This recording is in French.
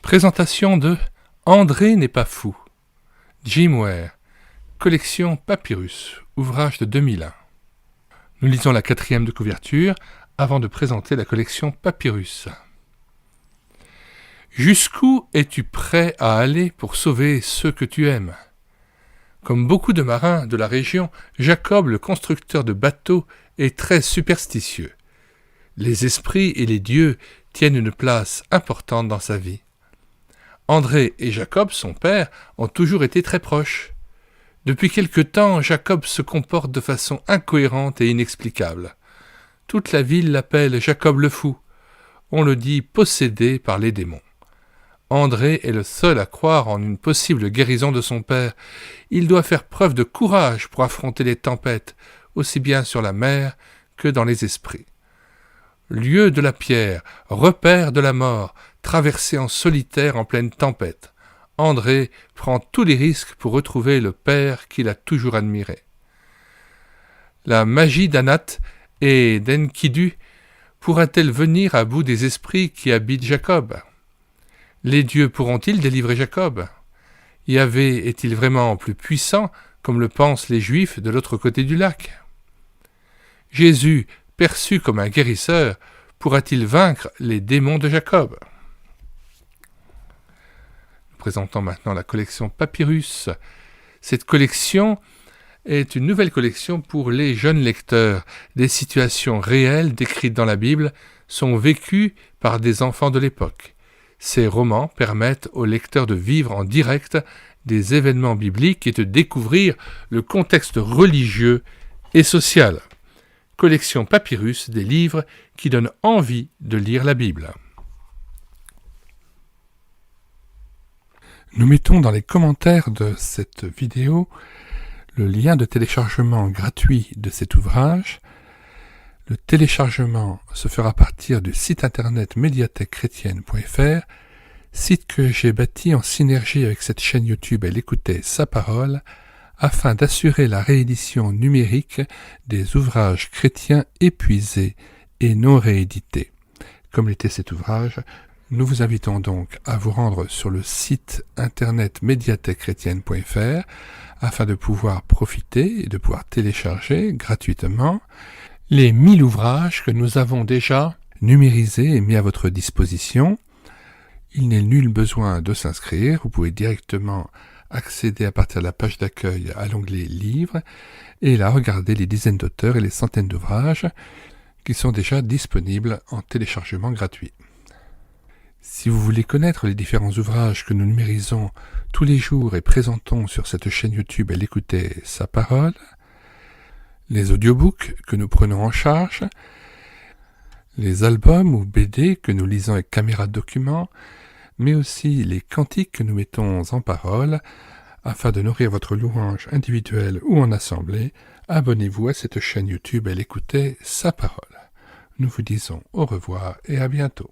Présentation de André n'est pas fou. Jim Ware, collection Papyrus, ouvrage de 2001. Nous lisons la 4e de couverture avant de présenter la collection Papyrus. Jusqu'où es-tu prêt à aller pour sauver ceux que tu aimes ? Comme beaucoup de marins de la région, Jacob, le constructeur de bateaux, est très superstitieux. Les esprits et les dieux tiennent une place importante dans sa vie. André et Jacob, son père, ont toujours été très proches. Depuis quelque temps, Jacob se comporte de façon incohérente et inexplicable. Toute la ville l'appelle Jacob le fou. On le dit possédé par les démons. André est le seul à croire en une possible guérison de son père. Il doit faire preuve de courage pour affronter les tempêtes, aussi bien sur la mer que dans les esprits. Lieu de la pierre, repère de la mort, traversé en solitaire en pleine tempête. André prend tous les risques pour retrouver le père qu'il a toujours admiré. La magie d'Anat et d'Enkidu pourra-t-elle venir à bout des esprits qui habitent Jacob ? Les dieux pourront-ils délivrer Jacob ? Yahvé est-il vraiment plus puissant, comme le pensent les Juifs de l'autre côté du lac ? Jésus, perçu comme un guérisseur, pourra-t-il vaincre les démons de Jacob ? Nous présentons maintenant la collection Papyrus. Cette collection est une nouvelle collection pour les jeunes lecteurs. Des situations réelles décrites dans la Bible sont vécues par des enfants de l'époque. Ces romans permettent aux lecteurs de vivre en direct des événements bibliques et de découvrir le contexte religieux et social. Collection Papyrus, des livres qui donnent envie de lire la Bible. Nous mettons dans les commentaires de cette vidéo le lien de téléchargement gratuit de cet ouvrage. Le téléchargement se fera à partir du site internet médiathèquechrétienne.fr, site que j'ai bâti en synergie avec cette chaîne YouTube Elle écoutait sa parole, afin d'assurer la réédition numérique des ouvrages chrétiens épuisés et non réédités. Comme l'était cet ouvrage, nous vous invitons donc à vous rendre sur le site internet médiathèquechrétienne.fr afin de pouvoir profiter et de pouvoir télécharger gratuitement les 1000 ouvrages que nous avons déjà numérisés et mis à votre disposition. Il n'est nul besoin de s'inscrire, vous pouvez directement accéder à partir de la page d'accueil à l'onglet Livres et là regarder les dizaines d'auteurs et les centaines d'ouvrages qui sont déjà disponibles en téléchargement gratuit. Si vous voulez connaître les différents ouvrages que nous numérisons tous les jours et présentons sur cette chaîne YouTube Elle écoutait sa parole, les audiobooks que nous prenons en charge, les albums ou BD que nous lisons avec caméra de document, mais aussi les cantiques que nous mettons en parole, afin de nourrir votre louange individuelle ou en assemblée, abonnez-vous à cette chaîne YouTube Elle écoutait sa parole. Nous vous disons au revoir et à bientôt.